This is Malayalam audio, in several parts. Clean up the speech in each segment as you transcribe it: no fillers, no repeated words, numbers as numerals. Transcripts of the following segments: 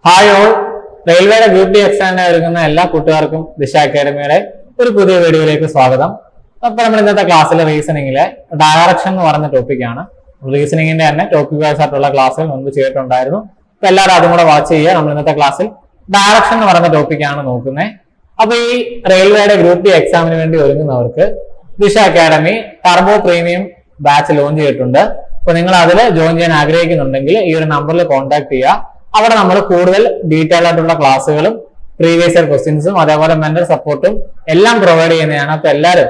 ഹായ് ഓൾ, റെയിൽവേയുടെ ഗ്രൂപ്പ് ഡി എക്സാമിനെ ഒരുങ്ങുന്ന എല്ലാ കൂട്ടുകാർക്കും ദിശ അക്കാഡമിയുടെ ഒരു പുതിയ വീഡിയോയിലേക്ക് സ്വാഗതം. അപ്പോൾ നമ്മൾ ഇന്നത്തെ ക്ലാസ്സിലെ റീസണിങ്ങിലെ ഡയറക്ഷൻ എന്ന് പറയുന്ന ടോപ്പിക്കാണ്. റീസണിങ്ങിന്റെ തന്നെ ടോപ്പിക് വൈസ് ആയിട്ടുള്ള ക്ലാസ്സുകൾ മുൻപ് ചെയ്തിട്ടുണ്ടായിരുന്നു. അപ്പൊ എല്ലാവരും അതും കൂടെ വാച്ച് ചെയ്യുക. നമ്മൾ ഇന്നത്തെ ക്ലാസ്സിൽ ഡയറക്ഷൻ എന്ന് പറയുന്ന ടോപ്പിക്കാണ് നോക്കുന്നത്. അപ്പൊ ഈ റെയിൽവേയുടെ ഗ്രൂപ്പ് ഡി എക്സാമിന് വേണ്ടി ഒരുങ്ങുന്നവർക്ക് ദിശ academy turbo premium batch launch ചെയ്തിട്ടുണ്ട്. അപ്പൊ നിങ്ങൾ അതിൽ ജോയിൻ ചെയ്യാൻ ആഗ്രഹിക്കുന്നുണ്ടെങ്കിൽ ഈ ഒരു നമ്പറിൽ കോൺടാക്ട് ചെയ്യുക. അവിടെ നമ്മൾ കൂടുതൽ ഡീറ്റെയിൽ ആയിട്ടുള്ള ക്ലാസ്സുകളും പ്രീവിയസ് ഇയർ ക്വസ്റ്റ്യൻസും അതേപോലെ മെന്റൽ സപ്പോർട്ടും എല്ലാം പ്രൊവൈഡ് ചെയ്യുന്നതാണ്. അപ്പൊ എല്ലാവരും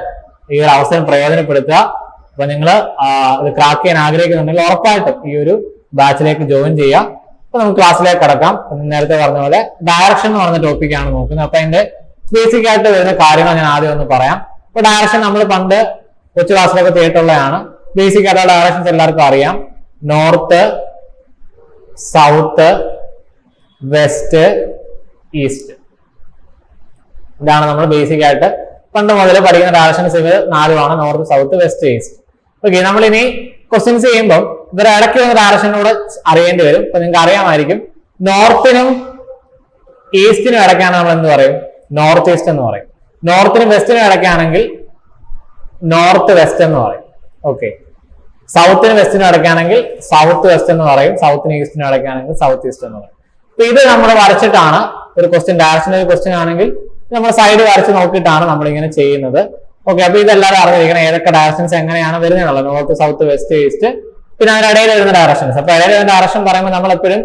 ഈ ഒരു അവസരം പ്രയോജനപ്പെടുത്തുക. അപ്പൊ നിങ്ങൾ ഇത് ക്രാക്ക് ചെയ്യാൻ ആഗ്രഹിക്കുന്നുണ്ടെങ്കിൽ ഉറപ്പായിട്ടും ഈ ഒരു ബാച്ചിലേക്ക് ജോയിൻ ചെയ്യുക. അപ്പൊ നമുക്ക് ക്ലാസ്സിലേക്ക് കടക്കാം. നേരത്തെ പറഞ്ഞ പോലെ ഡയറക്ഷൻ എന്ന് പറയുന്ന ടോപ്പിക്കാണ് നോക്കുന്നത്. അപ്പൊ അതിന്റെ ബേസിക് ആയിട്ട് വരുന്ന കാര്യങ്ങൾ ഞാൻ ആദ്യം ഒന്ന് പറയാം. അപ്പൊ ഡയറക്ഷൻ നമ്മൾ പണ്ട് കൊച്ചു ക്ലാസ്സിലൊക്കെ ചെയ്തിട്ടുള്ളതാണ്. ബേസിക് ആയിട്ടുള്ള ഡയറക്ഷൻസ് എല്ലാവർക്കും അറിയാം. North, south, west, east. ഇതാണ് നമ്മൾ ബേസിക് ആയിട്ട് പണ്ട് മുതൽ പഠിക്കുന്ന ഡയറക്ഷൻസ്. ഇവർ നാലുമാണ്: north, south, west, east. Okay, നമ്മൾ ഇനി ക്വസ്റ്റ്യൻസ് ചെയ്യുമ്പോൾ ഇവരെ ഇടയ്ക്ക് വന്ന ഡയറക്ഷനോട് അറിയേണ്ടി വരും. അപ്പൊ നിങ്ങൾക്ക് അറിയാമായിരിക്കും, നോർത്തിനും ഈസ്റ്റിനും ഇടയ്ക്കാണ് നമ്മൾ എന്ത് പറയും? നോർത്ത് ഈസ്റ്റ് എന്ന് പറയും. നോർത്തിനും വെസ്റ്റിനും ഇടയ്ക്കാണെങ്കിൽ നോർത്ത് വെസ്റ്റ് എന്ന് പറയും. ഓക്കെ, സൗത്തിനും വെസ്റ്റിനും ഇടയ്ക്കാണെങ്കിൽ സൗത്ത് വെസ്റ്റ് എന്ന് പറയും. സൗത്തിനും ഈസ്റ്റിനും ഇടയ്ക്കാണെങ്കിൽ സൗത്ത് ഈസ്റ്റ് എന്ന് പറയും. അപ്പൊ ഇത് നമ്മൾ വരച്ചിട്ടാണ് ഒരു ക്വസ്റ്റ്യൻ, ഡയറക്ഷണൽ ക്വസ്റ്റ്യൻ ആണെങ്കിൽ നമ്മൾ സൈഡ് വരച്ച് നോക്കിയിട്ടാണ് നമ്മൾ ഇങ്ങനെ ചെയ്യുന്നത്. ഓക്കെ, അപ്പൊ ഇതെല്ലാവരും അറിഞ്ഞിരിക്കണം ഏതൊക്കെ ഡയറക്ഷൻസ് എങ്ങനെയാണ് വരുന്നത്. നോർത്ത്, സൗത്ത്, വെസ്റ്റ്, ഈസ്റ്റ്, പിന്നെ അതിനിടയിൽ വരുന്ന ഡയറക്ഷൻസ്. അപ്പൊ ഇടയിൽ വരുന്ന ഡയറക്ഷൻ പറയുമ്പോൾ നമ്മൾ എപ്പോഴും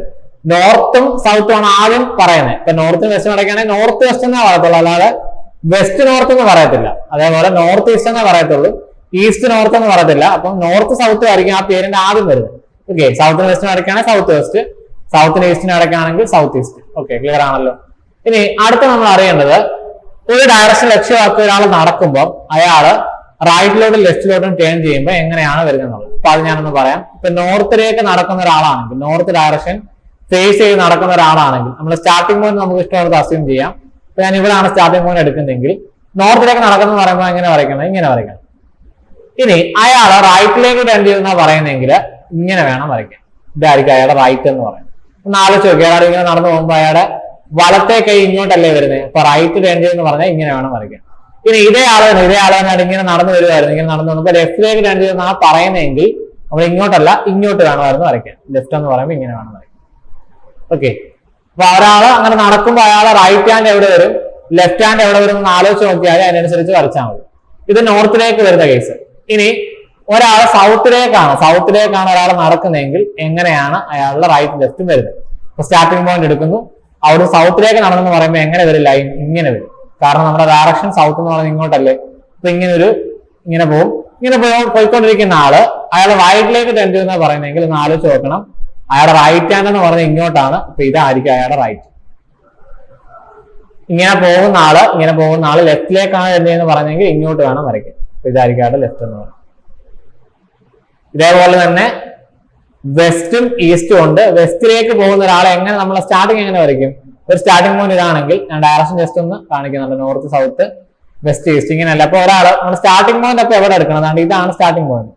നോർത്തും സൗത്തും ആണ് ആദ്യം പറയുന്നത്. ഇപ്പൊ നോർത്തും വെസ്റ്റും ഇടയ്ക്കാണെങ്കിൽ നോർത്ത് വെസ്റ്റ് എന്നേ പറയത്തുള്ളൂ, അല്ലാതെ വെസ്റ്റ് നോർത്ത് എന്ന് പറയത്തില്ല. അതേപോലെ നോർത്ത് ഈസ്റ്റ് എന്നേ പറയത്തുള്ളൂ, ഈസ്റ്റ് നോർത്ത് എന്ന് പറയത്തില്ല. അപ്പം നോർത്ത് സൗത്ത് ആയിരിക്കും ആ പേരിന്റെ ആദ്യം വരുന്നത്. ഓക്കെ, സൗത്തിന് വെസ്റ്റിനും ഇടയ്ക്കാണെങ്കിൽ സൗത്ത് വെസ്റ്റ്, സൗത്തിന് ഈസ്റ്റിനും ഇടയ്ക്കാണെങ്കിൽ സൗത്ത് ഈസ്റ്റ്. ഓക്കെ, ക്ലിയർ ആണല്ലോ. ഇനി അടുത്ത നമ്മൾ അറിയേണ്ടത്, ഒരു ഡയറക്ഷൻ ലക്ഷ്യമാക്കി ഒരാൾ നടക്കുമ്പോൾ അയാള് റൈറ്റിലോട്ടും ലെഫ്റ്റിലോട്ടും ടേൺ ചെയ്യുമ്പോൾ എങ്ങനെയാണ് വരുന്നത്. അപ്പൊ അത് ഞാനൊന്ന് പറയാം. ഇപ്പൊ നോർത്തിലേക്ക് നടക്കുന്ന ഒരാളാണെങ്കിൽ, നോർത്ത് ഡയറക്ഷൻ ഫേസ് ചെയ്ത് നടക്കുന്ന ഒരാളാണെങ്കിൽ നമ്മൾ സ്റ്റാർട്ടിംഗ് പോയിന്റ് നമുക്ക് ഇഷ്ടമുള്ളത് അസ്യൂം ചെയ്യാം. ഇപ്പൊ ഞാൻ ഇവിടെയാണ് സ്റ്റാർട്ടിംഗ് പോയിന്റ് എടുക്കുന്നതെങ്കിൽ നോർത്തിലേക്ക് നടക്കുന്ന പറയുമ്പോൾ എങ്ങനെ വരയ്ക്കണം? ഇങ്ങനെ വരയ്ക്കണം. ഇനി അയാള് റൈറ്റിലേക്ക് ടേൺ ചെയ്യുന്ന പറയുന്നെങ്കിൽ ഇങ്ങനെ വേണം വരയ്ക്കാൻ. ഇതായിരിക്കും അയാളുടെ റൈറ്റ് എന്ന് പറയുന്നത്. ഒന്ന് ആലോചിച്ച് നോക്കി, അയാൾ ഇങ്ങനെ നടന്നു പോകുമ്പോൾ അയാളുടെ വലത്തെ കൈ ഇങ്ങോട്ടല്ലേ വരുന്നത്. അപ്പൊ റൈറ്റ് ടേൺ ചെയ്യുന്ന പറഞ്ഞാൽ ഇങ്ങനെ വേണം വരയ്ക്കാൻ. ഇനി ഇതേ ആള് ഇങ്ങനെ നടന്നു വരുമായിരുന്നു. ഇങ്ങനെ നടന്നു വന്നപ്പോ ലെഫ്റ്റിലേക്ക് ടേൺ ചെയ്യുന്ന പറയുന്നതെങ്കിൽ നമ്മൾ ഇങ്ങോട്ടല്ല ഇങ്ങോട്ട് വേണമായിരുന്നു വരയ്ക്കാൻ. ലെഫ്റ്റ് എന്ന് പറയുമ്പോൾ ഇങ്ങനെ വേണം വരയ്ക്കാൻ. ഓക്കെ, അപ്പൊ ഒരാള് അങ്ങനെ നടക്കുമ്പോൾ അയാളെ റൈറ്റ് ഹാൻഡ് എവിടെ വരും, ലെഫ്റ്റ് ഹാൻഡ് എവിടെ വരും എന്ന് ആലോചിച്ച് നോക്കിയാൽ അതിനനുസരിച്ച് വരച്ചാൽ മതി. ഇത് നോർത്തിലേക്ക് വരുന്ന കേസ്. ഇനി ഒരാൾ സൗത്തിലേക്കാണ് ഒരാൾ നടക്കുന്നതെങ്കിൽ എങ്ങനെയാണ് അയാളുടെ റൈറ്റ് ലെഫ്റ്റും വരുന്നത്. ഇപ്പൊ സ്റ്റാർട്ടിംഗ് പോയിന്റ് എടുക്കുന്നു, അവിടെ സൗത്തിലേക്ക് നടന്നെന്ന് പറയുമ്പോൾ എങ്ങനെ വരും? ലൈൻ ഇങ്ങനെ വരും. കാരണം നമ്മുടെ ഡയറക്ഷൻ സൗത്ത് എന്ന് പറയുന്നത് ഇങ്ങോട്ടല്ലേ. അപ്പൊ ഇങ്ങനെ പോയിക്കൊണ്ടിരിക്കുന്ന ആള് അയാൾ റൈറ്റിലേക്ക് ടെൻഡ് ചെയ്യുന്ന പറയുന്നെങ്കിൽ ഒന്ന് ആലോചിച്ച് നോക്കണം. അയാളുടെ റൈറ്റ് ഹാൻഡ് എന്ന് പറഞ്ഞാൽ ഇങ്ങോട്ടാണ്. അപ്പൊ ഇതായിരിക്കും അയാളുടെ റൈറ്റ്. ഇങ്ങനെ പോകുന്ന ആള് ലെഫ്റ്റിലേക്കാണ് ടെൻഡ് ചെയ്യുന്ന പറഞ്ഞെങ്കിൽ ഇങ്ങോട്ട് വേണം വരയ്ക്കാൻ. അപ്പൊ ഇതായിരിക്കും അയാളുടെ ലെഫ്റ്റ് എന്ന് പറയുന്നത്. ഇതേപോലെ തന്നെ വെസ്റ്റും ഈസ്റ്റും ഉണ്ട്. വെസ്റ്റിലേക്ക് പോകുന്ന ഒരാളെ എങ്ങനെ നമ്മൾ സ്റ്റാർട്ടിങ് എങ്ങനെ വരയ്ക്കും? ഒരു സ്റ്റാർട്ടിംഗ് പോയിന്റ് ഇതാണെങ്കിൽ ഞാൻ ഡയറക്ഷൻ ജസ്റ്റ് ഒന്ന് കാണിക്കുന്നുണ്ട്. നോർത്ത്, സൗത്ത്, വെസ്റ്റ്, ഈസ്റ്റ് ഇങ്ങനെയല്ല. അപ്പൊ ഒരാൾ നമ്മൾ സ്റ്റാർട്ടിംഗ് പോയിന്റ് അപ്പൊ എവിടെ എടുക്കണം? അതാണ്ട് ഇതാണ് സ്റ്റാർട്ടിംഗ് പോയിന്റ്.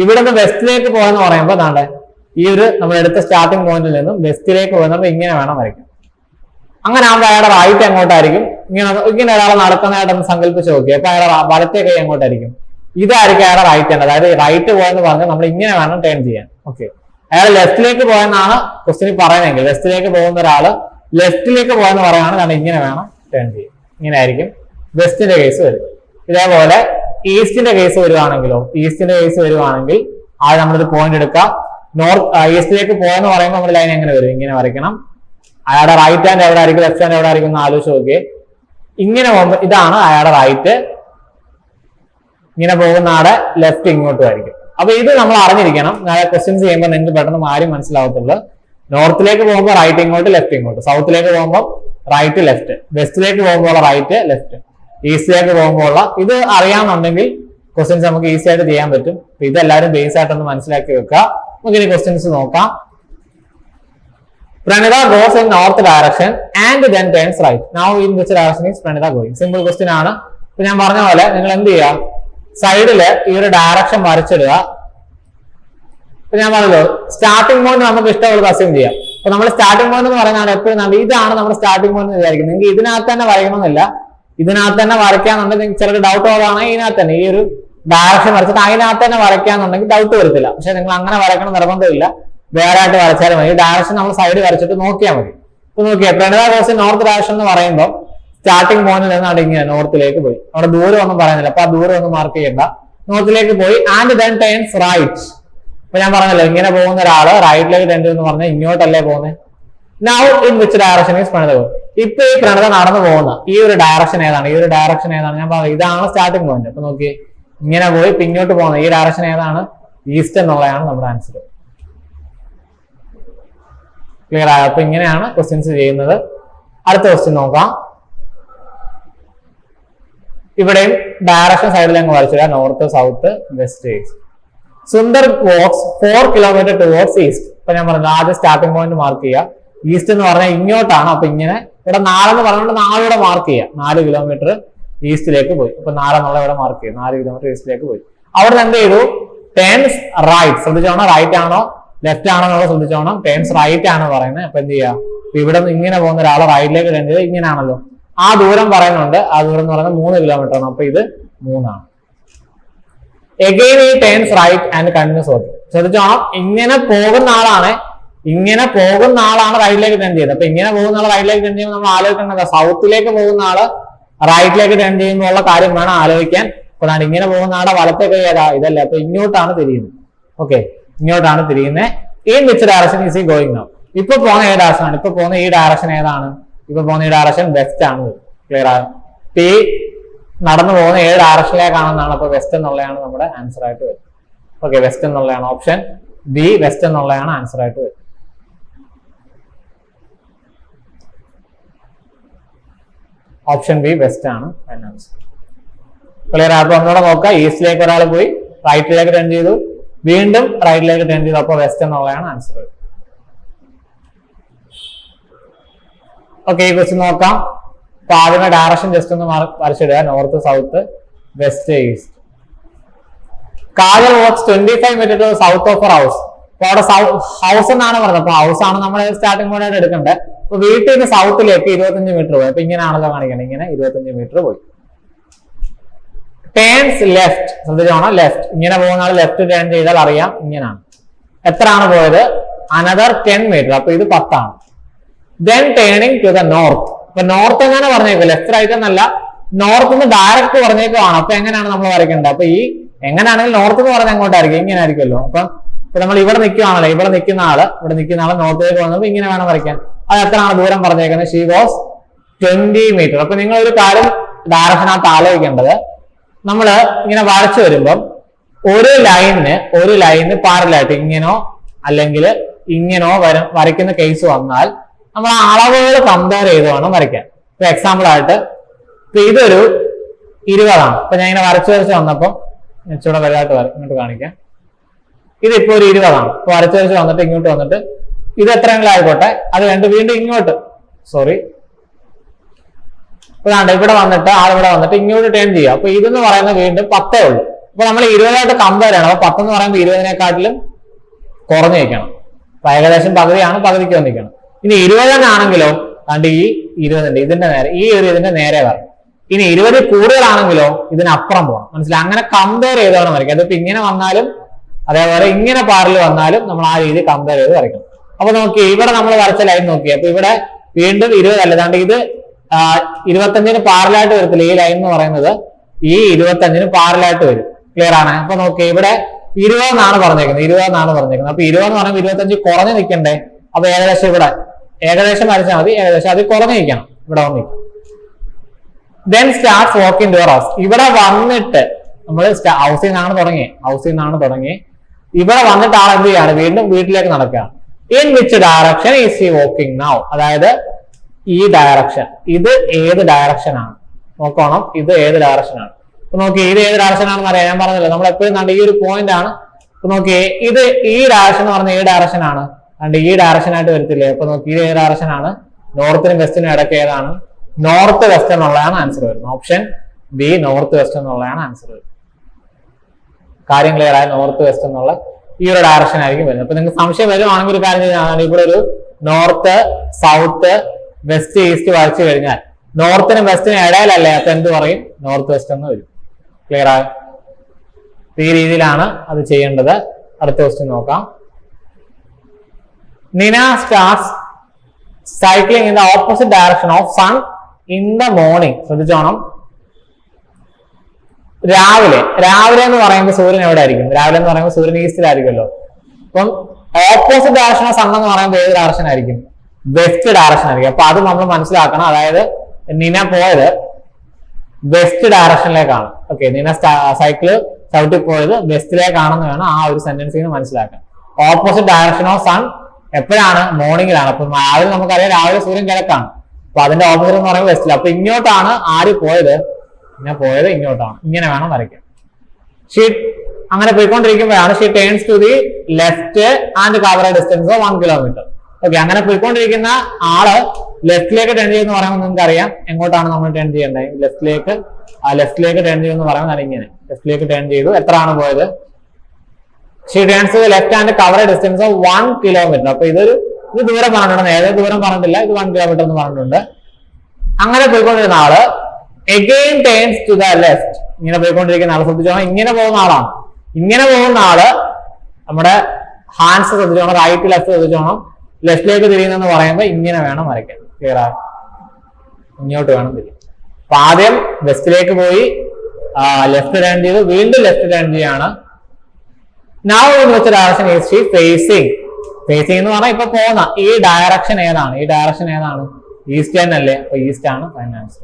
ഇവിടെ നിന്ന് വെസ്റ്റിലേക്ക് പോയെന്ന് പറയുമ്പോൾ അതാണ്ട് ഈ ഒരു നമ്മൾ എടുത്ത സ്റ്റാർട്ടിംഗ് പോയിന്റിൽ നിന്നും വെസ്റ്റിലേക്ക് പോകുന്നപ്പോൾ ഇങ്ങനെ വേണം വരയ്ക്കാൻ. അങ്ങനെ ആകുമ്പോൾ അയാളുടെ റൈറ്റ് എങ്ങോട്ടായിരിക്കും? ഇങ്ങനെ ഒരാൾ നടക്കുന്നതായിട്ടൊന്ന് സങ്കല്പിച്ച് നോക്കി. അപ്പൊ അയാളുടെ വലത്തെ കൈ എങ്ങോട്ടായിരിക്കും? ഇതായിരിക്കും അയാളുടെ റൈറ്റ് ഹാൻഡ്. അതായത് റൈറ്റ് പോയെന്ന് പറഞ്ഞാൽ നമ്മൾ ഇങ്ങനെ വേണം ടേൺ ചെയ്യാൻ. ഓക്കെ, അയാൾ ലെഫ്റ്റിലേക്ക് പോയെന്നാണ് ക്വസ്റ്റ്യൻ പറയുന്നതെങ്കിൽ വെസ്റ്റിലേക്ക് പോകുന്ന ഒരാള് ലെഫ്റ്റിലേക്ക് പോയെന്ന് പറയുകയാണ് ഇങ്ങനെ വേണം ടേൺ ചെയ്യാൻ. ഇങ്ങനെ ആയിരിക്കും വെസ്റ്റിന്റെ കേസ് വരും. ഇതേപോലെ ഈസ്റ്റിന്റെ കേസ് വരുവാണെങ്കിലോ, അത് നമ്മളൊരു പോയിന്റ് എടുക്കാം. ഈസ്റ്റിലേക്ക് പോയെന്ന് പറയുമ്പോൾ നമ്മൾ ലൈൻ എങ്ങനെ വരും? ഇങ്ങനെ വരയ്ക്കണം. അയാളുടെ റൈറ്റ് ഹാൻഡ് എവിടെ ആയിരിക്കും, ലെഫ്റ്റ് ഹാൻഡ് എവിടെ ആയിരിക്കും എന്ന് ആലോചിച്ച് നോക്കിയേ. ഇങ്ങനെ പോകുമ്പോൾ ഇതാണ് അയാളുടെ റൈറ്റ്. ഇങ്ങനെ പോകുന്ന ആടെ ലെഫ്റ്റ് ഇങ്ങോട്ടും ആയിരിക്കും. അപ്പൊ ഇത് നമ്മൾ അറിഞ്ഞിരിക്കണം. ക്വസ്റ്റ്യൻസ് ചെയ്യുമ്പോൾ നിങ്ങൾക്ക് പെട്ടെന്ന് കാര്യം മനസ്സിലാവത്തുള്ളൂ. നോർത്തിലേക്ക് പോകുമ്പോൾ റൈറ്റ് ഇങ്ങോട്ട്, ലെഫ്റ്റ് ഇങ്ങോട്ട്. സൗത്തിലേക്ക് പോകുമ്പോൾ റൈറ്റ് ലെഫ്റ്റ്. വെസ്റ്റിലേക്ക് പോകുമ്പോൾ റൈറ്റ് ലെഫ്റ്റ്. ഈസ്റ്റിലേക്ക് പോകുമ്പോൾ ഇത് അറിയാമെന്നുണ്ടെങ്കിൽ ക്വസ്റ്റ്യൻസ് നമുക്ക് ഈസി ആയിട്ട് ചെയ്യാൻ പറ്റും. അപ്പൊ ഇതെല്ലാവരും ബേസ് ആയിട്ടൊന്ന് മനസ്സിലാക്കി വെക്കുക. നമുക്ക് ഇനി ക്വസ്റ്റ്യൻസ് നോക്കാം. Pranita goes in north direction and then turns right. Now in which direction is Pranita going? Simple question ആണ്. ഇപ്പൊ ഞാൻ പറഞ്ഞ പോലെ നിങ്ങൾ എന്ത് ചെയ്യുക? സൈഡില് ഈ ഒരു ഡയറക്ഷൻ വരച്ചിടുക. ഇപ്പൊ ഞാൻ പറഞ്ഞല്ലോ സ്റ്റാർട്ടിംഗ് പോയിന്റ് നമുക്ക് ഇഷ്ടമുള്ളത് അസ്യൂം ചെയ്യാം. അപ്പൊ നമ്മൾ സ്റ്റാർട്ടിംഗ് പോയിന്റ് എന്ന് പറയുന്നതാണ് എപ്പോഴും ഇതാണ് നമ്മുടെ സ്റ്റാർട്ടിംഗ് പോയിന്റ് എന്ന് വിചാരിക്കുന്നത്. നിങ്ങൾക്ക് ഇതിനകത്ത് തന്നെ വരയ്ക്കണമെന്നില്ല. ഇതിനകത്ത് തന്നെ വരയ്ക്കാന്നുണ്ടെങ്കിൽ ചിലർക്ക് ഡൗട്ട് ഉള്ളതാണെങ്കിൽ ഇതിനകത്ത് തന്നെ ഈ ഒരു ഡയറക്ഷൻ വരച്ചിട്ട് അതിനകത്ത് തന്നെ വരയ്ക്കാന്നുണ്ടെങ്കിൽ ഡൗട്ട് വരത്തില്ല. പക്ഷെ നിങ്ങൾ അങ്ങനെ വരയ്ക്കണം നിർബന്ധമില്ല, വേറെ ആയിട്ട് വരച്ചാലും മതി. ഡയറക്ഷൻ നമ്മൾ സൈഡ് വരച്ചിട്ട് നോക്കിയാൽ മതി. ഇപ്പൊ നോക്കിയാൽ പ്രണത കോഴ്സ് നോർത്ത് ഡയറക്ഷൻ എന്ന് പറയുമ്പോൾ സ്റ്റാർട്ടിംഗ് പോയിന്റിൽ നിന്ന് ഇങ്ങനെ നോർത്തിലേക്ക് പോയി. അവിടെ ദൂരം ഒന്നും പറയുന്നില്ല, അപ്പൊ ആ ദൂരം ഒന്നും മാർക്ക് ചെയ്യണ്ട. നോർത്തിലേക്ക് പോയി ആൻഡ് ദെൻ ടേൺസ് റൈറ്റ്. ഇപ്പൊ ഞാൻ പറഞ്ഞല്ലോ ഇങ്ങനെ പോകുന്ന ഒരാള് റൈറ്റിലേക്ക് ടെൻഡ് എന്ന് പറഞ്ഞാൽ ഇങ്ങോട്ടല്ലേ പോകുന്നത്. Now in which direction is Pranatha. ഇപ്പൊ ഈ പ്രണത നടന്നു പോകുന്ന ഈ ഒരു ഡയറക്ഷൻ ഏതാണ്? ഈ ഒരു ഡയറക്ഷൻ ഏതാണ്? ഞാൻ പറഞ്ഞു ഇതാണ് സ്റ്റാർട്ടിംഗ് പോയിന്റ്. അപ്പൊ നോക്കി ഇങ്ങനെ പോയി പിന്നോട്ട് പോകുന്ന ഈ ഡയറക്ഷൻ ഏതാണ്? ഈസ്റ്റ് എന്നുള്ളതാണ് നമ്മുടെ ആൻസർ. ക്ലിയർ ആയോ? അപ്പൊ ഇങ്ങനെയാണ് ക്വസ്റ്റ്യൻസ് ചെയ്യുന്നത്. അടുത്ത ക്വസ്റ്റ്യൻ നോക്കാം. ഇവിടെയും ഡയറക്ഷൻ സൈഡിൽ അങ്ങ് വരച്ചില്ല, north south west east. Sundar walks 4 kilometre towards east. ഇപ്പൊ ഞാൻ പറഞ്ഞു ആദ്യം സ്റ്റാർട്ടിംഗ് പോയിന്റ് മാർക്ക് ചെയ്യുക. ഈസ്റ്റ് എന്ന് പറഞ്ഞാൽ ഇങ്ങോട്ടാണ്. അപ്പൊ ഇങ്ങനെ ഇവിടെ 4 എന്ന് പറഞ്ഞുകൊണ്ട് 4 ഇവിടെ മാർക്ക് ചെയ്യുക. 4 കിലോമീറ്റർ ഈസ്റ്റിലേക്ക് പോയി. അപ്പൊ 4 എന്നുള്ള ഇവിടെ മാർക്ക് ചെയ്യും. 4 കിലോമീറ്റർ ഈസ്റ്റിലേക്ക് പോയി. അവിടെ നിന്ന് എന്ത് ചെയ്തു? Turns right. ശ്രദ്ധിച്ചോണം, റൈറ്റ് ആണോ ലെഫ്റ്റ് ആണോ എന്നുള്ളത് ശ്രദ്ധിച്ചോണം. ടേൺസ് റൈറ്റ് ആണ് പറയുന്നത്. അപ്പൊ എന്ത് ചെയ്യുക? ഇവിടെ നിന്ന് ഇങ്ങനെ പോകുന്ന ഒരാളെ റൈറ്റിലേക്ക് ടേൺ ചെയ്ത് ഇങ്ങനെയാണല്ലോ. ആ ദൂരം പറയുന്നുണ്ട്. ആ ദൂരം എന്ന് പറയുന്നത് 3 കിലോമീറ്റർ ആണ്. അപ്പൊ ഇത് 3 ആണ്. എഗെയിൻ ഈ turns right and continues walking. ശ്രദ്ധിച്ചോണം, ഇങ്ങനെ പോകുന്ന ആളാണ് റൈറ്റിലേക്ക് ടെൻഡ് ചെയ്തത്. അപ്പൊ ഇങ്ങനെ പോകുന്ന ആൾ റൈറ്റിലേക്ക് ടെൻഡ് ചെയ്യുമ്പോൾ നമ്മൾ ആലോചിക്കേണ്ടത് സൗത്തിലേക്ക് പോകുന്ന ആള് റൈറ്റിലേക്ക് ടെൻഡ് ചെയ്യുമ്പോൾ ഉള്ള കാര്യം വേണം ആലോചിക്കാൻ. അപ്പൊ ഇങ്ങനെ പോകുന്ന ആളെ വലത്തെ കൈ ഏതാ? ഇതല്ലേ. അപ്പൊ ഇങ്ങോട്ടാണ് തിരിയുന്നത്. ഓക്കെ, ഇങ്ങോട്ടാണ് തിരിയുന്നത്. In which direction is he going now? ഇപ്പൊ പോകുന്ന ഏത് ഡയറക്ഷൻ ആണ്? ഇപ്പൊ പോകുന്ന ഈ ഡയറക്ഷൻ ഏതാണ്? ഇപ്പൊ പോകുന്ന ഈ ഡയറക്ഷൻ വെസ്റ്റ് ആണ്. ക്ലിയർ ആണ്. ഈ നടന്നു പോകുന്ന ഏത് ഡയറക്ഷനിലേക്കാണെന്നാണ്. അപ്പൊ വെസ്റ്റ് എന്നുള്ളതാണ് നമ്മുടെ ആൻസർ ആയിട്ട് വരുന്നത്. ഓക്കെ, വെസ്റ്റ് എന്നുള്ളതാണ് ഓപ്ഷൻ ബി. വെസ്റ്റ് എന്നുള്ളതാണ് ആൻസർ ആയിട്ട് വരുന്നത്. ഓപ്ഷൻ ബി വെസ്റ്റ് ആണ് ആൻസർ. ക്ലിയർ ആയപ്പോ ഒന്നുകൂടെ നോക്കാം. ഈസ്റ്റിലേക്ക് ഒരാൾ പോയി റൈറ്റിലേക്ക് ടെൻഡ് ചെയ്തു, വീണ്ടും റൈറ്റിലേക്ക് ടെൻഡ് ചെയ്തു. അപ്പൊ വെസ്റ്റ് എന്നുള്ളതാണ് ആൻസർ. ഓക്കെ, ഈ ക്വസ്റ്റ്യൻ നോക്കാം. അപ്പൊ ആദ്യമേ ഡയറക്ഷൻ ജസ്റ്റ് ഒന്ന് വരച്ചിടുക. North south west east. Kajal walks 25 metre to south of house. അപ്പൊ അവിടെ ഹൗസ് എന്നാണ് പറഞ്ഞത്. അപ്പൊ ഹൗസ് ആണ് നമ്മൾ സ്റ്റാർട്ടിംഗ് പോയിന്റ് ആയിട്ട് എടുക്കേണ്ടത്. അപ്പൊ വീട്ടിൽ നിന്ന് സൗത്തിലേക്ക് 25 മീറ്റർ പോയി. അപ്പൊ ഇങ്ങനെയാണല്ലോ കാണിക്കണം. ഇങ്ങനെ 25 മീറ്റർ പോയി. Turns left. ശ്രദ്ധിച്ചോണം, ലെഫ്റ്റ്. ഇങ്ങനെ പോകുന്ന ആൾ ലെഫ്റ്റ് ടേൺ ചെയ്താൽ അറിയാം ഇങ്ങനെയാണ്. എത്രയാണ് പോയത്? Another 10 metre. അപ്പൊ ഇത് 10 ആണ്. Then turning to the north. അപ്പൊ നോർത്ത് എങ്ങനെ പറഞ്ഞേക്കും? ലെഫ്റ്റ് റൈറ്റ് എന്നല്ല, നോർത്ത് നിന്ന് ഡയറക്റ്റ് പറഞ്ഞേക്കുവാണ്. അപ്പൊ എങ്ങനെയാണ് നമ്മൾ വരയ്ക്കേണ്ടത്? അപ്പൊ ഈ എങ്ങനെയാണെങ്കിൽ നോർത്ത് എന്ന് പറഞ്ഞാൽ അങ്ങോട്ടായിരിക്കും, ഇങ്ങനെ ആയിരിക്കുമല്ലോ. അപ്പൊ നമ്മൾ ഇവിടെ നിൽക്കുകയാണല്ലോ, ഇവിടെ നിൽക്കുന്ന ആള് നോർത്തിലേക്ക് വന്നപ്പോ ഇങ്ങനെ വേണം വരയ്ക്കാൻ. അത് എത്രയാണ് ദൂരം പറഞ്ഞേക്കുന്നത്? She was 20 metre. അപ്പൊ നിങ്ങൾ ഒരു കാര്യം ഡയറക്ഷനകത്ത് ആലോചിക്കേണ്ടത്, നമ്മള് ഇങ്ങനെ വരച്ചു വരുമ്പം ഒരു ലൈനിന് പാരലായിട്ട് ഇങ്ങനോ അല്ലെങ്കിൽ ഇങ്ങനോ വരയ്ക്കുന്ന കേസ് വന്നാൽ നമ്മൾ അളവുകൾ കമ്പയർ ചെയ്ത് വേണം വരയ്ക്കാൻ. ഇപ്പൊ എക്സാമ്പിൾ ആയിട്ട് ഇപ്പൊ ഇതൊരു 20 ആണ്. ഇപ്പൊ ഞാൻ ഇങ്ങനെ വരച്ചു വന്നപ്പം ഇച്ചിരി വലുതായിട്ട് ഇങ്ങോട്ട് കാണിക്കാം. ഇതിപ്പോ ഒരു 20 ആണ്. ഇപ്പൊ വരച്ചു വന്നിട്ട് ഇങ്ങോട്ട് വന്നിട്ട് ഇത് എത്രയെങ്കിലും ആയിക്കോട്ടെ, അത് വീണ്ടും ഇങ്ങോട്ട് ഇപ്പൊ ഇവിടെ വന്നിട്ട് ആളിവിടെ വന്നിട്ട് ഇങ്ങോട്ട് ടേൺ ചെയ്യുക. അപ്പൊ ഇതെന്ന് പറയുന്നത് വീണ്ടും 10 ഉള്ളൂ. അപ്പൊ നമ്മൾ 20 കമ്പയർ ചെയ്യണം. അപ്പൊ 10 എന്ന് പറയുമ്പോൾ 20-നെക്കാട്ടിലും കുറഞ്ഞു നിൽക്കണം. അപ്പൊ ഏകദേശം പകുതിയാണ്, പകുതിക്ക് വന്നിരിക്കണം. ഇനി 20 ആണെങ്കിലോ ഈ 20 ഇതിന്റെ നേരെ, ഈ ഒരു ഇതിന്റെ നേരെ വരണം. ഇനി 20 കൂടുതലാണെങ്കിലോ ഇതിനപ്പുറം പോകണം. മനസ്സിലായി? അങ്ങനെ കമ്പയർ ചെയ്താണ് വരയ്ക്കുക. അതിപ്പോ ഇങ്ങനെ വന്നാലും അതേപോലെ ഇങ്ങനെ പാരൽ വന്നാലും നമ്മൾ ആ രീതി കമ്പയർ ചെയ്ത് വരയ്ക്കണം. അപ്പൊ നോക്കി ഇവിടെ നമ്മൾ വരച്ച ലൈൻ നോക്കി. അപ്പൊ ഇവിടെ വീണ്ടും 20 അല്ലാണ്ട് ഇത് 25-ന് പാരലായിട്ട് വരത്തില്ല. ഈ ലൈൻ എന്ന് പറയുന്നത് ഈ 25-ന് പാരലായിട്ട് വരും. ക്ലിയർ ആണ്? അപ്പൊ നോക്കി ഇവിടെ 20 എന്നാണ് പറഞ്ഞേക്കുന്നത്. അപ്പൊ 20 എന്ന് പറയുമ്പോൾ 25 കുറഞ്ഞു നിൽക്കണ്ടേ? അപ്പൊ ഏകദേശം വരച്ചാൽ മതി. ഏകദേശം അത് കുറഞ്ഞു നിൽക്കണം. ഇവിടെ വന്നിരിക്കും. Then start walking to house. ഇവിടെ വന്നിട്ട് നമ്മൾ ഹൗസിൽ നിന്നാണ് തുടങ്ങി ഇവിടെ വന്നിട്ട് ആൾ എന്ത് ചെയ്യാണ്? വീണ്ടും വീട്ടിലേക്ക് നടക്കുകയാണ്. In which direction is he walking now? അതായത് ഈ ഡയറക്ഷൻ, ഇത് ഏത് ഡയറക്ഷൻ ആണ് നോക്കണം. ഇത് ഏത് ഡയറക്ഷൻ ആണ്? അപ്പൊ നോക്കി ഇത് ഏത് ഡയറക്ഷൻ ആണെന്ന് അറിയാം. ഞാൻ പറഞ്ഞല്ലോ നമ്മൾ എപ്പോഴും ഈ ഒരു പോയിന്റ് ആണ്. അപ്പൊ നോക്കി ഇത് ഈ ഡയറക്ഷൻ എന്ന് പറഞ്ഞാൽ ഏത് ഡയറക്ഷൻ ആണ്? ഈ ഡയറക്ഷൻ ആയിട്ട് വരത്തില്ലേ? അപ്പൊ നോക്കി ഇത് ഏത് ഡയറക്ഷൻ ആണ്? നോർത്തിനും വെസ്റ്റിനും ഇടയ്ക്ക് ഏതാണ്? നോർത്ത് വെസ്റ്റ് എന്നുള്ളതാണ് ആൻസർ വരുന്നത്. ഓപ്ഷൻ ബി നോർത്ത് വെസ്റ്റ് എന്നുള്ളതാണ് ആൻസർ വരുന്നത്. കാര്യം ക്ലിയർ ആയ നോർത്ത് വെസ്റ്റ് എന്നുള്ള ഈ ഒരു ഡയറക്ഷൻ ആയിരിക്കും വരുന്നത്. അപ്പൊ നിങ്ങൾക്ക് സംശയം വരുവാണെങ്കിൽ ഒരു കാര്യം ചെയ്താണ്, ഇവിടെ ഒരു നോർത്ത് സൗത്ത് വെസ്റ്റ് ഈസ്റ്റ് വരച്ചു കഴിഞ്ഞാൽ നോർത്തിനും വെസ്റ്റിനും ഇടയിലല്ലേ, അപ്പൊ എന്ത് പറയും? നോർത്ത് വെസ്റ്റ് എന്ന് വരും. ക്ലിയർ ആയോ? ഈ രീതിയിലാണ് അത് ചെയ്യേണ്ടത്. അടുത്ത ക്വസ്റ്റ്യൻ നോക്കാം. Nina starts cycling in the opposite direction of sun in the morning. ശ്രദ്ധിച്ചോണം, രാവിലെ എന്ന് പറയുമ്പോൾ സൂര്യൻ എവിടെ ആയിരിക്കും? രാവിലെ എന്ന് പറയുമ്പോൾ സൂര്യൻ ഈസ്റ്റിലായിരിക്കുമല്ലോ. അപ്പം ഓപ്പോസിറ്റ് ഡയറക്ഷൻ ഓഫ് സൺ എന്ന് പറയുമ്പോൾ ഏത് ഡയറക്ഷൻ ആയിരിക്കും? വെസ്റ്റ് ഡയറക്ഷൻ ആയിരിക്കും. അപ്പൊ അത് നമ്മൾ മനസ്സിലാക്കണം. അതായത് നിന പോയത് വെസ്റ്റ് ഡയറക്ഷനിലേക്കാണ്. ഓക്കെ, നിന സൈക്കിള് ചവിട്ടി പോയത് വെസ്റ്റിലേക്കാണെന്ന് വേണം ആ ഒരു സെന്റൻസിൽ നിന്ന് മനസ്സിലാക്കാൻ. ഓപ്പോസിറ്റ് ഡയറക്ഷൻ ഓഫ് സൺ എപ്പോഴാണ്? മോർണിംഗിലാണ്. അപ്പൊ രാവിലെ നമുക്കറിയാം, രാവിലെ സൂര്യൻ കിഴക്കാണ്. അപ്പൊ അതിന്റെ ഓപ്പോസിറ്റ് എന്ന് പറയുമ്പോൾ വെസ്റ്റിൽ. അപ്പൊ ഇങ്ങോട്ടാണ് ആര് പോയത്? പിന്നെ പോയത് ഇങ്ങോട്ടാണ്. ഇങ്ങനെ വേണം വരയ്ക്കാൻ. ഷീ അങ്ങനെ പോയിക്കൊണ്ടിരിക്കുമ്പോഴാണ് she turns to the left and cover a distance of 1 kilometre. Okay, അങ്ങനെ പോയിക്കൊണ്ടിരിക്കുന്ന ആള് ലെഫ്റ്റിലേക്ക് ടേൺ ചെയ്യുമെന്ന് പറയുമ്പോൾ നിങ്ങൾക്ക് അറിയാം എങ്ങോട്ടാണ് നമ്മൾ ടേൺ ചെയ്യേണ്ടത്? ലെഫ്റ്റിലേക്ക് ടേൺ ചെയ്യുമെന്ന് പറയുമ്പോൾ ഇങ്ങനെ ലെഫ്റ്റിലേക്ക് ടേൺ ചെയ്തു. എത്ര ആണ് പോയത്? She turns to the left and cover a distance of 1 kilometre. അപ്പൊ ഇത് ദൂരം പറഞ്ഞിട്ടുണ്ട്, ഏത് ദൂരം പറഞ്ഞിട്ടില്ല, ഇത് 1 കിലോമീറ്റർ എന്ന് പറഞ്ഞിട്ടുണ്ട്. അങ്ങനെ പോയിക്കൊണ്ടിരുന്ന ആള് again turns to the left. ഇങ്ങനെ പോയിക്കൊണ്ടിരിക്കുന്ന ആള് ശ്രദ്ധിച്ചോണം, ഇങ്ങനെ പോകുന്ന ആളാണ്. ഇങ്ങനെ പോകുന്ന ആള് നമ്മുടെ ഹാൻഡ്സ് ശ്രദ്ധിച്ചോണം, റൈറ്റ് ലെഫ്റ്റ് ശ്രദ്ധിച്ചോണം. ലെഫ്റ്റിലേക്ക് തിരിയുന്നെന്ന് പറയുമ്പോൾ ഇങ്ങനെ വേണം വരയ്ക്കാൻ. ക്ലിയർ ആണ്? ഇങ്ങോട്ട് വേണം തിരിയും. അപ്പൊ ആദ്യം വെസ്റ്റിലേക്ക് പോയി ലെഫ്റ്റ് ടേൺ ചെയ്തു, വീണ്ടും ലെഫ്റ്റ് ടേൺ ചെയ്യാണ്. Now in which direction is she facing? Facing എന്ന് പറഞ്ഞാൽ ഇപ്പൊ പോകുന്ന ഈ ഡയറക്ഷൻ ഏതാണ്? ഈ ഡയറക്ഷൻ ഏതാണ്? ഈസ്റ്റ് അല്ലേ? അപ്പൊ ഈസ്റ്റ് ആണ് ഫൈനാൻസ്.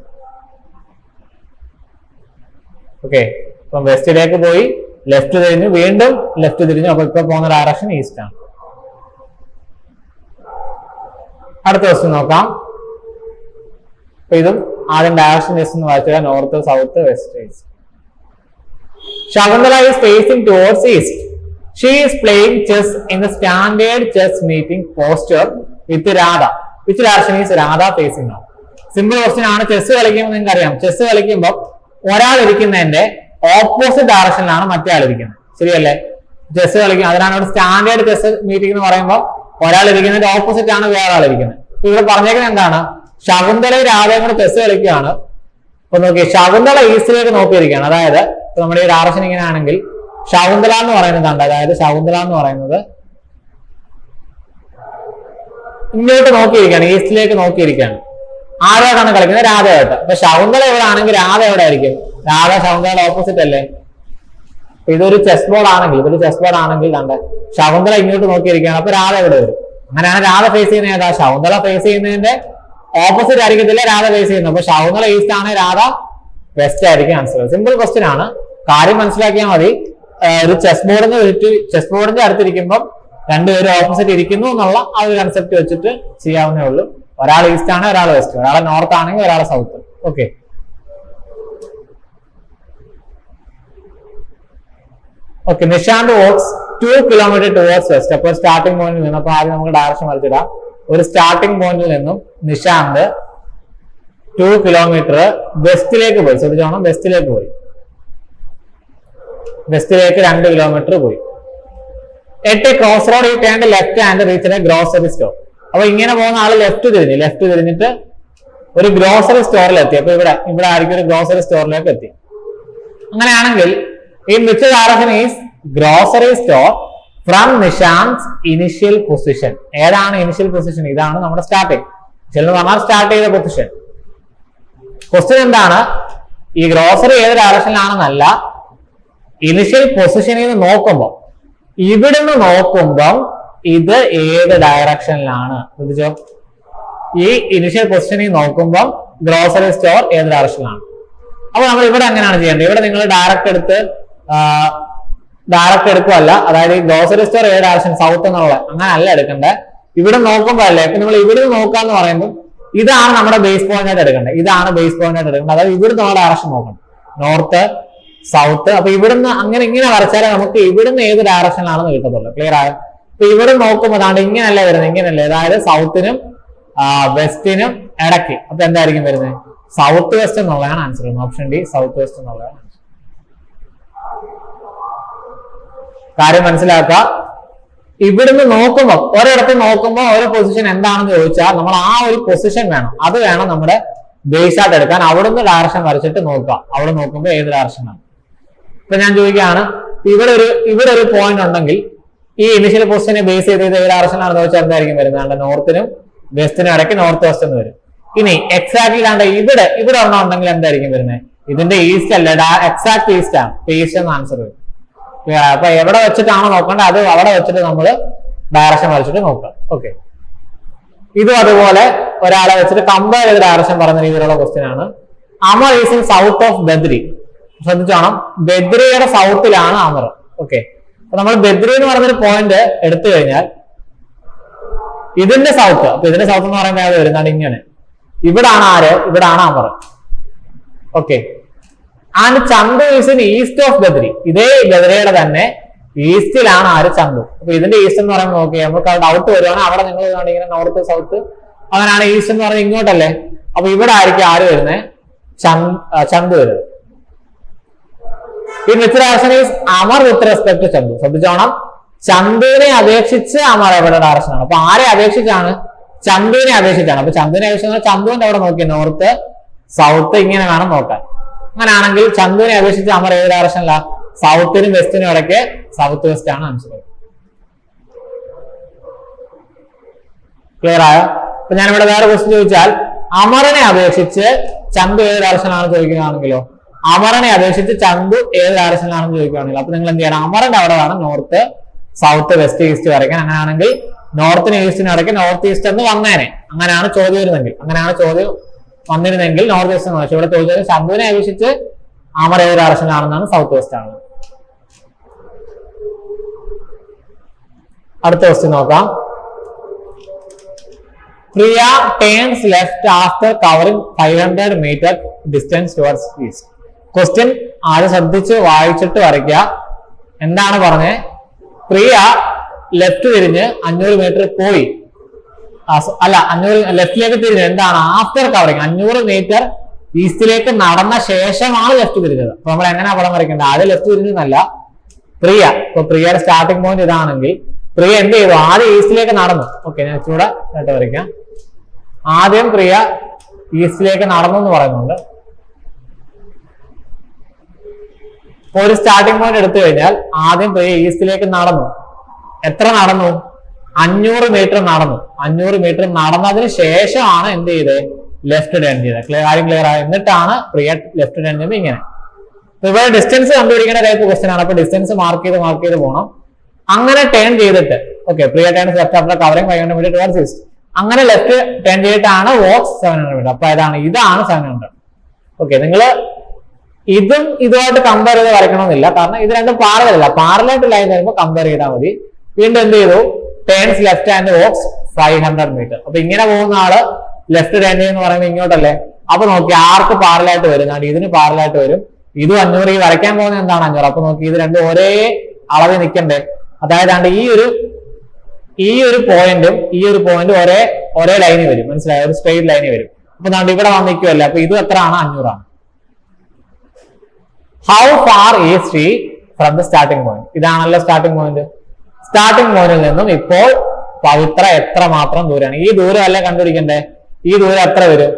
ഓക്കെ, ഇപ്പം വെസ്റ്റിലേക്ക് പോയി ലെഫ്റ്റ് തിരിഞ്ഞു, വീണ്ടും ലെഫ്റ്റ് തിരിഞ്ഞു. അപ്പൊ ഇപ്പൊ പോകുന്ന ഡയറക്ഷൻ ഈസ്റ്റ് ആണ്. അടുത്ത ക്വസ്റ്റ്യൻ നോക്കാം. അപ്പൊ ഇതും ആദ്യം ഡയറക്ഷൻ ജസ്റ്റ് ഒന്ന് വായിച്ചാൽ north south west east. Shakuntala is facing towards east. She is playing chess in the standard chess meeting posture with Radha. Which direction is Radha facing now? Simple question ആണ്. ചെസ് കളിക്കുമ്പോൾ നിങ്ങൾക്ക് അറിയാം, ചെസ് കളിക്കുമ്പോൾ ഒരാൾ ഇരിക്കുന്നതിന്റെ ഓപ്പോസിറ്റ് ഡയറക്ഷനിലാണ് മറ്റേ ആൾ ഇരിക്കുന്നത്. ശരിയല്ലേ? ചെസ് കളിക്കും, അതിനാണ് ഇവിടെ സ്റ്റാൻഡേർഡ് ചെസ് മീറ്റിംഗ് എന്ന് പറയുമ്പോൾ ഒരാൾ ഇരിക്കുന്നതിന്റെ ഓപ്പോസിറ്റ് ആണ് വേറെ ആൾ ഇരിക്കുന്നത്. ഇവിടെ പറഞ്ഞേക്കുന്നത് എന്താണ്? ശകുന്തളയും രാധയും കൂടെ ചെസ് കളിക്കുകയാണ്. അപ്പൊ നോക്കി, ശകുന്തള ഈസ്റ്റിലേക്ക് നോക്കിയിരിക്കുകയാണ്. അതായത് നമ്മുടെ ഈ ഡയറക്ഷൻ ഇങ്ങനെ ആണെങ്കിൽ ശകുന്തള എന്ന് പറയുന്നതാണ്, അതായത് ശകുന്തള എന്ന് പറയുന്നത് ഇങ്ങോട്ട് നോക്കിയിരിക്കുകയാണ്, ഈസ്റ്റിലേക്ക് നോക്കിയിരിക്കുകയാണ്. ആരോടാണ് കളിക്കുന്നത്? രാധയായിട്ട്. അപ്പൊ ശകുന്തള എവിടെ ആണെങ്കിൽ രാധ എവിടെ ആയിരിക്കും? രാധ ശകുന്തളയുടെ ഓപ്പോസിറ്റ് അല്ലേ? ഇതൊരു ചെസ് ബോർഡ് ആണെങ്കിൽ കണ്ട് ശകുന്തള ഇങ്ങോട്ട് നോക്കിയിരിക്കുകയാണ്. അപ്പൊ രാധ എവിടെ വരും? അങ്ങനെയാണ് രാധ ഫേസ് ചെയ്യുന്ന ഏതാ? ശകുന്തള ഫേസ് ചെയ്യുന്നതിന്റെ ഓപ്പോസിറ്റ് ആയിരിക്കത്തില്ല രാധ ഫേസ് ചെയ്യുന്നത്. അപ്പൊ ശകുന്തള ഈസ്റ്റ് ആണ്, രാധ വെസ്റ്റ് ആയിരിക്കും ആൻസർ. സിമ്പിൾ ക്വസ്റ്റ്യൻ ആണ്, കാര്യം മനസ്സിലാക്കിയാൽ മതി. ഒരു ചെസ് ബോർഡിന്റെ അടുത്തിരിക്കുമ്പോൾ രണ്ടുപേരും ഓപ്പോസിറ്റ് ഇരിക്കുന്നു എന്നുള്ള ആ ഒരു കൺസെപ്റ്റ് വെച്ചിട്ട് ചെയ്യാവുന്നേ ഉള്ളൂ. ഒരാൾ ഈസ്റ്റ് ആണ്, ഒരാൾ വെസ്റ്റ്. ഒരാൾ നോർത്ത് ആണെങ്കിൽ ഒരാൾ south. Okay, Nishant walks 2 kilometre towards west. അപ്പോൾ സ്റ്റാർട്ടിംഗ് പോയിന്റിൽ നിന്ന്, അപ്പൊ ആദ്യം നമുക്ക് ഡയറക്ഷൻ വരച്ചിടാം. ഒരു സ്റ്റാർട്ടിംഗ് പോയിന്റിൽ നിന്നും നിഷാന്ത് 2 കിലോമീറ്റർ വെസ്റ്റിലേക്ക് പോയി. ശ്രദ്ധിച്ചോണം, വെസ്റ്റിലേക്ക് 2 കിലോമീറ്റർ പോയി. എട്ട് ക്രോസ് റോഡ് ഈ turn left and reach grocery store. അപ്പൊ ഇങ്ങനെ പോകുന്ന ആള് ലെഫ്റ്റ് തിരിഞ്ഞിട്ട് ഒരു ഗ്രോസറി സ്റ്റോറിൽ എത്തി. അപ്പൊ ഇവിടെ ആയിരിക്കും ഒരു ഗ്രോസറി സ്റ്റോറിലേക്ക് എത്തി. അങ്ങനെയാണെങ്കിൽ in which direction is grocery store from Nishant's initial position? ഏതാണ് ഇനിഷ്യൽ പൊസിഷൻ? ഇതാണ് നമ്മുടെ സ്റ്റാർട്ടിംഗ്. എന്ന് പറഞ്ഞാൽ സ്റ്റാർട്ട് ചെയ്ത പൊസിഷൻ. ക്വസ്റ്റ്യൻ എന്താണ്? ഈ ഗ്രോസറി ഏത് ഡയറക്ഷനിലാണെന്നല്ല, ഇനിഷ്യൽ പൊസിഷനിൽ നിന്ന് നോക്കുമ്പോൾ, ഇവിടുന്ന് നോക്കുമ്പോൾ ഇത് ഏത് ഡയറക്ഷനിലാണ്? ശ്രദ്ധിച്ചോ, ഈ ഇനിഷ്യൽ പൊസിഷനിൽ നോക്കുമ്പോൾ ഗ്രോസറി സ്റ്റോർ ഏത് ഡയറക്ഷനിലാണ്? അപ്പൊ നമ്മൾ ഇവിടെ എങ്ങനെയാണ് ചെയ്യേണ്ടത്? ഇവിടെ നിങ്ങൾ ഡയറക്റ്റ് എടുക്കുമല്ല, അതായത് ഈ ഗ്രോസറി സ്റ്റോർ ഏത് ഡയറക്ഷൻ, സൗത്ത് എന്നുള്ള അങ്ങനെ അല്ല എടുക്കേണ്ടത്. ഇവിടെ നോക്കുമ്പോൾ അല്ലേ. ഇപ്പൊ നമ്മൾ ഇവിടെ നോക്കാന്ന് പറയുമ്പോൾ ഇതാണ് നമ്മുടെ ബേസ് പോയിന്റ് ആയിട്ട് എടുക്കേണ്ടത്. അതായത് ഇവിടുന്ന് ആ ഡയറക്ഷൻ നോക്കണം, നോർത്ത് സൗത്ത്. അപ്പൊ ഇവിടുന്ന് ഇങ്ങനെ വരച്ചാലേ നമുക്ക് ഇവിടുന്ന് ഏത് ഡയറക്ഷനിലാണെന്ന് കിട്ടത്തുള്ളൂ. ക്ലിയർ ആയോ? അപ്പൊ ഇവിടെ നോക്കുമ്പോൾ അതാണ്ട് ഇങ്ങനല്ലേ വരുന്നത്, ഇങ്ങനല്ലേ. അതായത് സൗത്തിനും വെസ്റ്റിനും ഇടയ്ക്ക്. അപ്പൊ എന്തായിരിക്കും വരുന്നത്? സൗത്ത് വെസ്റ്റ് എന്നുള്ളതാണ് answer. Option D, south west എന്നുള്ളതാണ് ആൻസർ. കാര്യം മനസ്സിലാക്കുക. ഇവിടുന്ന് നോക്കുമ്പോൾ ഒരിടത്ത് നോക്കുമ്പോൾ ഒരു പൊസിഷൻ എന്താണെന്ന് ചോദിച്ചാൽ നമ്മൾ ആ ഒരു പൊസിഷൻ വേണം, അത് വേണം നമ്മുടെ ബേസ് ആയിട്ട് എടുക്കാൻ. അവിടുന്ന് ഡയറക്ഷൻ വരച്ചിട്ട് നോക്കുക, അവിടെ നോക്കുമ്പോൾ ഏത് ഡയറക്ഷനാണ്. ഇപ്പൊ ഞാൻ ചോദിക്കുകയാണ്, ഇവിടെ ഒരു പോയിന്റ് ഉണ്ടെങ്കിൽ ഈ ഇനിഷ്യൽ പൊസിഷനെ ബേസ് ചെയ്ത് ഏത് ഡയറക്ഷനാണെന്ന് ചോദിച്ചാൽ എന്തായിരിക്കും വരുന്നത്? നോർത്തിനും വെസ്റ്റിനും ഇടയ്ക്ക് നോർത്ത് വെസ്റ്റ് എന്ന് വരും. ഇനി എക്സാക്ട്ലി ഇവിടെ ഒരെണ്ണം ഉണ്ടെങ്കിൽ എന്തായിരിക്കും വരുന്നത്? ഇതിന്റെ ഈസ്റ്റ് അല്ല, എക്സാക്ട് ഈസ്റ്റ് ആണ്, ഈസ്റ്റ് എന്ന് ആൻസർ വരും. അപ്പൊ എവിടെ വെച്ചിട്ടാണോ നോക്കേണ്ടത് അത് അവിടെ വെച്ചിട്ട് നമ്മൾ ഡയറക്ഷൻ വരച്ചിട്ട് നോക്കാം. ഓക്കെ, ഇതും അതുപോലെ ഒരാളെ വെച്ചിട്ട് കമ്പയർ ചെയ്ത് ഡയറക്ഷൻ പറയുന്ന രീതിയിലുള്ള ക്വസ്റ്റ്യൻ ആണ്. Amar is in south of Badri. ശ്രദ്ധിച്ചോണം, ബദ്രിയുടെ സൗത്തിലാണ് അമർ. ഓക്കെ, അപ്പൊ നമ്മൾ ബദ്രി എന്ന് പറഞ്ഞൊരു പോയിന്റ് എടുത്തു കഴിഞ്ഞാൽ ഇതിന്റെ സൗത്ത്, അപ്പൊ ഇതിന്റെ സൗത്ത് എന്ന് പറയുമ്പോൾ അത് വരുന്നതാണ് ഇങ്ങനെ. ഇവിടാണ് ആര്? ഇവിടാണ് Amar. Okay, and Chandu is in east of Badri. ഇതേ ബദ്രിയുടെ തന്നെ ഈസ്റ്റിലാണ് ആര്? ചന്തു. അപ്പൊ ഇതിന്റെ ഈസ്റ്റ് എന്ന് പറയുമ്പോൾ നോക്കി നമുക്ക് ഡൗട്ട് വരുവാണ്, അവിടെ നിങ്ങൾ ഇങ്ങനെ നോർത്ത് സൗത്ത് അങ്ങനെയാണ് ഈസ്റ്റ് എന്ന് പറയുന്നത് ഇങ്ങോട്ടല്ലേ. അപ്പൊ ഇവിടെ ആയിരിക്കും ആര് വരുന്നത്? ചന്തു വരുന്നത്. ഈ with direction is Amar with respect to Chandu. ശ്രദ്ധിച്ചോണം, ചന്തുവിനെ അപേക്ഷിച്ച് അമർ എവിടെ ഡയറക്ഷനാണ്. അപ്പൊ ആരെ അപേക്ഷിച്ചാണ്? ചന്തുവിനെ അപേക്ഷിച്ചാണ്. അപ്പൊ ചന്തുവിനെ അപേക്ഷിച്ച് ചന്തുവിന്റെ അവിടെ നോക്കി നോർത്ത് സൗത്ത് ഇങ്ങനെ വേണം നോക്കാൻ. അങ്ങനെയാണെങ്കിൽ ചന്തുവിനെ അപേക്ഷിച്ച് അമർ ഏത് ഡയറക്ഷനില? സൗത്തിനും വെസ്റ്റിനും ഇടയ്ക്ക് സൗത്ത് വെസ്റ്റ് ആണ് ആൻസർ. ക്ലിയർ ആയോ? അപ്പൊ ഞാനിവിടെ വേറെ ക്വസ്റ്റ്യൻ ചോദിച്ചാൽ അമറിനെ അപേക്ഷിച്ച് ചന്തു ഏത് ഡയറക്ഷനിലാണെന്ന് ചോദിക്കുകയാണെങ്കിലോ, അമറിനെ അപേക്ഷിച്ച് ചന്തു ഏത് ഡയറക്ഷനിലാണെന്ന് ചോദിക്കുകയാണെങ്കിലോ, അപ്പൊ നിങ്ങൾ എന്ത് ചെയ്യണം? അമറിന്റെ അവിടെ വേണം നോർത്ത് സൗത്ത് വെസ്റ്റ് ഈസ്റ്റ് വരയ്ക്കാൻ. അങ്ങനെയാണെങ്കിൽ നോർത്തിനും ഈസ്റ്റിനും ഇടയ്ക്ക് നോർത്ത് ഈസ്റ്റ് എന്ന് വന്നേനെ. അങ്ങനെയാണ് ചോദ്യം വരുന്നെങ്കിൽ, അങ്ങനെയാണ് ചോദ്യം വന്നിരുന്നെങ്കിൽ നോർത്ത് വെസ്റ്റ് എന്ന് വെച്ചാൽ ഇവിടെ ചോദിച്ചത് ചന്തുവിനെ അപേക്ഷിച്ച് അമർ ഏത് ഡയറക്ഷനിലാണെന്നാണ്, സൗത്ത് വെസ്റ്റ് ആണ്. അടുത്ത ക്വസ്റ്റ്യൻ നോക്കാം. Priya turns left after covering 500 metre distance towards east. Question ആദ്യം ശ്രദ്ധിച്ച് വായിച്ചിട്ട് വരയ്ക്കുക. എന്താണ് പറഞ്ഞത്? പ്രിയ ലെഫ്റ്റ് തിരിഞ്ഞ് 500 മീറ്റർ പോയി, അല്ല 500 ലെഫ്റ്റിലേക്ക് തിരിഞ്ഞു. എന്താണ്? ആഫ്റ്റർ കവറിംഗ് 500 മീറ്റർ ഈസ്റ്റിലേക്ക് നടന്ന ശേഷമാണ് ലെഫ്റ്റ് തിരിഞ്ഞത്. അപ്പൊ നമ്മൾ എങ്ങനെയാ പടം വരയ്ക്കേണ്ടത്? ആദ്യം ലെഫ്റ്റ് തിരിഞ്ഞെന്നല്ല, പ്രിയ. ഇപ്പൊ പ്രിയയുടെ സ്റ്റാർട്ടിംഗ് പോയിന്റ് ഇതാണെങ്കിൽ പ്രിയ എന്ത് ചെയ്തു? ആദ്യം ഈസ്റ്റിലേക്ക് നടന്നു. ഓക്കെ, ഞാൻ ഇച്ചിലൂടെ കേട്ട് വരയ്ക്കാം. ആദ്യം പ്രിയ ഈസ്റ്റിലേക്ക് നടന്നു എന്ന് പറയുന്നുണ്ട്. ഒരു സ്റ്റാർട്ടിംഗ് പോയിന്റ് എടുത്തു കഴിഞ്ഞാൽ ആദ്യം പ്രിയ ഈസ്റ്റിലേക്ക് നടന്നു. എത്ര നടന്നു? 500 മീറ്റർ നടന്നു. 500 മീറ്റർ നടന്നതിന് ശേഷമാണ് എന്ത് ചെയ്തത്? ലെഫ്റ്റ് ടേൺ ചെയ്തത്. കാര്യം ക്ലിയർ ആയി. എന്നിട്ടാണ് പ്രിയ ലെഫ്റ്റ് ടേൺ ചെയ്യുന്നത് ഇങ്ങനെ. ഇവിടെ ഡിസ്റ്റൻസ് കണ്ടുപിടിക്കേണ്ട ടൈപ്പ് ക്വസ്റ്റ്യൻ ആണ്. അപ്പൊ ഡിസ്റ്റൻസ് മാർക്ക് ചെയ്ത് പോകണം. അങ്ങനെ ടേൺ ചെയ്തിട്ട്, okay, Priya turn left after covering 500 metre towards east. അങ്ങനെ ലെഫ്റ്റ് ടേൺ ചെയ്തിട്ടാണ് വാക്സ് 700 മീറ്റർ. അപ്പൊ ഇതാണ് 700. ഓക്കെ, നിങ്ങൾ ഇതും ഇതുമായിട്ട് കമ്പയർ ചെയ്ത് വരയ്ക്കണമെന്നില്ല, കാരണം ഇത് രണ്ടും പാരലല്ല. പാരലായിട്ട് ലൈൻ വരുമ്പോൾ കമ്പയർ ചെയ്താൽ മതി. വീണ്ടും എന്ത് ചെയ്തു? Turns left and walks 500 metre. അപ്പൊ ഇങ്ങനെ പോകുന്ന ആള് ലെഫ്റ്റ് ടേൺ ചെയ്യുന്ന പറയുമ്പോൾ ഇങ്ങോട്ടല്ലേ. അപ്പൊ നോക്കി ആർക്ക് പാരലായിട്ട് വരും? ഇതിന് പാരലായിട്ട് വരും. ഇത് 500, ഈ വരയ്ക്കാൻ പോകുന്നത് എന്താണ് 500. അപ്പൊ നോക്കി ഇത് രണ്ടും ഒരേ അളവിൽ നിൽക്കണ്ടേ. അതായത് ഈ ഒരു പോയിന്റും ഒരേ ലൈനിൽ വരും. മനസ്സിലായോ? ഒരു സ്ട്രെയിറ്റ് ലൈനിൽ വരും. അപ്പൊ ഇവിടെ വന്ന് നിൽക്കുമല്ലേ. അപ്പൊ ഇത് എത്രയാണ്? 500 ആണ്. How far is she from the starting point? ഇതാണല്ലോ സ്റ്റാർട്ടിംഗ് പോയിന്റ്. സ്റ്റാർട്ടിംഗ് പോയിന്റിൽ നിന്നും ഇപ്പോൾ പവിത്ര എത്ര മാത്രം ദൂരമാണ്? ഈ ദൂരം അല്ലേ കണ്ടുപിടിക്കണ്ടേ. ഈ ദൂരം എത്ര വരും?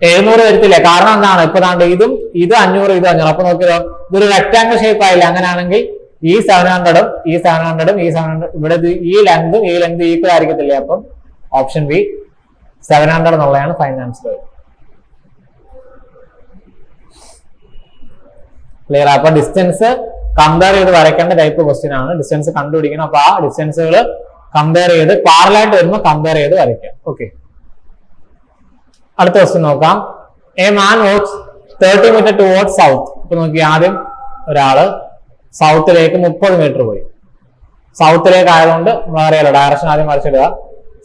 700 വരത്തില്ലേ. കാരണം എന്താണ്? ഇപ്പൊ ഇത് 500, ഇത് 500. അപ്പൊ നോക്കിയോ, ഇതൊരു റെക്ടാംഗിൾ ഷേപ്പ് ആയില്ല. അങ്ങനെയാണെങ്കിൽ ഈ 700ഉം ഈ 700 ഇവിടെ ഈ ലെങ്തും ഈക്വൽ ആയിരിക്കത്തില്ലേ. അപ്പം ഓപ്ഷൻ ബി 700 എന്നുള്ളതാണ് ഫൈനൽ ആൻസർ. ക്ലിയർ? അപ്പൊ ഡിസ്റ്റൻസ് കമ്പയർ ചെയ്ത് വരയ്ക്കേണ്ട ടൈപ്പ് ക്വസ്റ്റ്യൻ ആണ്. ഡിസ്റ്റൻസ് കണ്ടുപിടിക്കണം. അപ്പൊ ആ ഡിസ്റ്റൻസുകൾ കമ്പയർ ചെയ്ത് പാരലായിട്ട് വരുമ്പോൾ കമ്പയർ ചെയ്ത് വരയ്ക്കാം. ഓക്കെ, അടുത്ത ക്വസ്റ്റ്യൻ നോക്കാം. A man walks 30 metre towards south. ഇപ്പൊ നോക്കി, ആദ്യം ഒരാള് സൗത്തിലേക്ക് 30 മീറ്റർ പോയി. സൗത്തിലേക്ക് ആയതുകൊണ്ട് വേറെയല്ല, ഡയറക്ഷൻ ആദ്യം വരച്ചിടുക.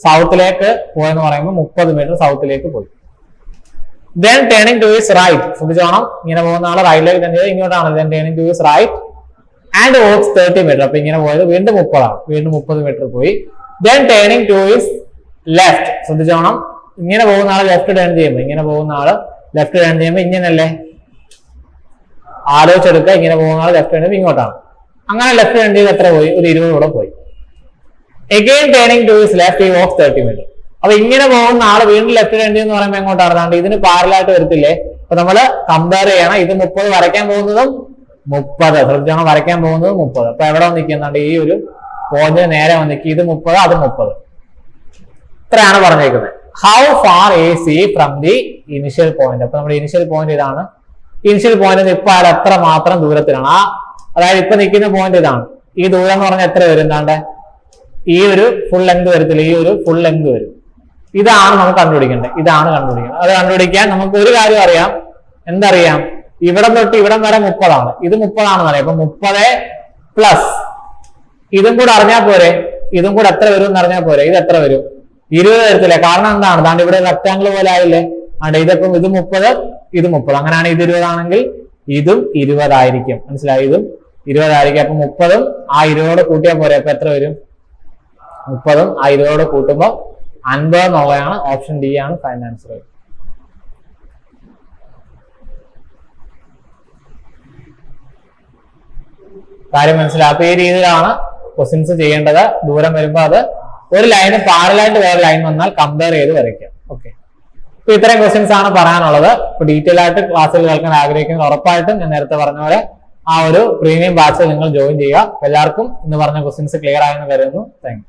സൗത്തിലേക്ക് പോയെന്ന് പറയുമ്പോൾ 30 മീറ്റർ സൗത്തിലേക്ക് പോയി. Then turning to his right. ശ്രദ്ധിച്ചോണം, ഇങ്ങനെ പോകുന്ന ആള് റൈറ്റിലേക്ക് തന്നെ ഇങ്ങോട്ടാണ്. Then turning to his right and walks 30 metre. അപ്പൊ ഇങ്ങനെ പോയത് വീണ്ടും 30 ആണ്. വീണ്ടും 30 മീറ്റർ പോയി. Then turning to his left. ശ്രദ്ധിച്ചോണം, ഇങ്ങനെ പോകുന്ന ആള് ലെഫ്റ്റ് ടേൺ ചെയ്യുമ്പോൾ ഇങ്ങനല്ലേ. ആലോചിച്ചെടുക്കുക. ഇങ്ങനെ പോകുന്ന ആൾ ലെഫ്റ്റ് ടേൺ ചെയ്യുമ്പോൾ ഇങ്ങോട്ടാണ്. അങ്ങനെ ലെഫ്റ്റ് ടേൺ ചെയ്ത് എത്ര പോയി? ഒരു 20 കൂടെ പോയി. again turning to his left he walks 30 meters. അപ്പൊ ഇങ്ങനെ പോകുന്ന ആള് വീണ്ടും ലെഫ്റ്റ് ഹാൻഡ് എന്ന് പറയുമ്പോൾ എങ്ങോട്ട് അറിയാണ്ട് ഇതിന് പാരലായിട്ട് വരത്തില്ലേ? അപ്പൊ നമ്മള് കമ്പയർ ചെയ്യണം. ഇത് 30 വരയ്ക്കാൻ പോകുന്നതും 30 ശ്രദ്ധിച്ചോണം, വരയ്ക്കാൻ പോകുന്നതും 30. അപ്പൊ എവിടെ വന്നിരിക്കുന്നുണ്ട്? ഈ ഒരു പോയിന്റ് നേരെ വന്നിരിക്കും. ഇത് 30, അത് 30. ഇത്രയാണ് പറഞ്ഞേക്കുന്നത്. How far is he from the initial point? അപ്പൊ നമ്മുടെ ഇനിഷ്യൽ പോയിന്റ് ഇതാണ്. ഇനിഷ്യൽ പോയിന്റ് ഇപ്പൊ അത് എത്ര മാത്രം ദൂരത്തിലാണ്? അതായത് ഇപ്പൊ നിൽക്കുന്ന പോയിന്റ് ഇതാണ്. ഈ ദൂരം എന്ന് പറഞ്ഞാൽ എത്ര വരും? എന്താണ്ട് ഈ ഒരു ഫുൾ ലെങ്ത് വരത്തില്ല, ഈ ഒരു ഫുൾ ലെങ്ത് വരും. ഇതാണ് നമുക്ക് കണ്ടുപിടിക്കേണ്ടത്. ഇതാണ് കണ്ടുപിടിക്കേണ്ടത്. അത് കണ്ടുപിടിക്കാൻ നമുക്ക് ഒരു കാര്യം അറിയാം. എന്തറിയാം? ഇവിടം തൊട്ട് ഇവിടം വരെ 30 ആണ്. ഇത് 30 ആണെന്ന് അറിയാം. അപ്പൊ 30 പ്ലസ് ഇതും കൂടെ അറിഞ്ഞാൽ പോരെ. ഇതും കൂടെ എത്ര വരും എന്ന് അറിഞ്ഞാൽ പോരെ. ഇത് എത്ര വരും? 20 വരത്തില്ല. കാരണം എന്താണ്? അതാണ്ട് ഇവിടെ റെക്ടാംഗിൾ പോലെ ആയില്ലേ? അണ്ട് ഇതിപ്പം ഇത് 30, ഇത് 30. അങ്ങനെയാണ് ഇത് 20 ആണെങ്കിൽ ഇതും 20 ആയിരിക്കും. മനസ്സിലായി? ഇതും 20 ആയിരിക്കും. അപ്പൊ 30ഉം ആ 20ഓട് കൂട്ടിയാൽ പോരെ. അപ്പൊ എത്ര വരും? 30ഉം ആ 20ഓട് കൂട്ടുമ്പോൾ 50 എന്നുള്ളതാണ്. ഓപ്ഷൻ ഡി ആണ് ഫൈനൽ ആൻസർ. കാര്യം മനസ്സിലായി? അപ്പൊ ഈ രീതിയിലാണ് ക്വസ്റ്റ്യൻസ് ചെയ്യേണ്ടത്. ദൂരം വരുമ്പോൾ അത് ഒരു ലൈന് പാരലായിട്ട് വേറെ ലൈൻ വന്നാൽ കമ്പയർ ചെയ്ത് വരയ്ക്കാം. ഓക്കെ, അപ്പൊ ഇത്രയും ക്വസ്റ്റ്യൻസ് ആണ് പറയാനുള്ളത്. ഇപ്പൊ ഡീറ്റെയിൽ ആയിട്ട് ക്ലാസ്സിൽ കേൾക്കാൻ ആഗ്രഹിക്കുന്നത് ഉറപ്പായിട്ടും ഞാൻ നേരത്തെ പറഞ്ഞ പോലെ ആ ഒരു പ്രീമിയം ബാച്ചിൽ നിങ്ങൾ ജോയിൻ ചെയ്യുക. എല്ലാവർക്കും ഇന്ന് പറഞ്ഞ ക്വസ്റ്റ്യൻസ് ക്ലിയർ ആയെന്ന് കരുതുന്നു. Thank you.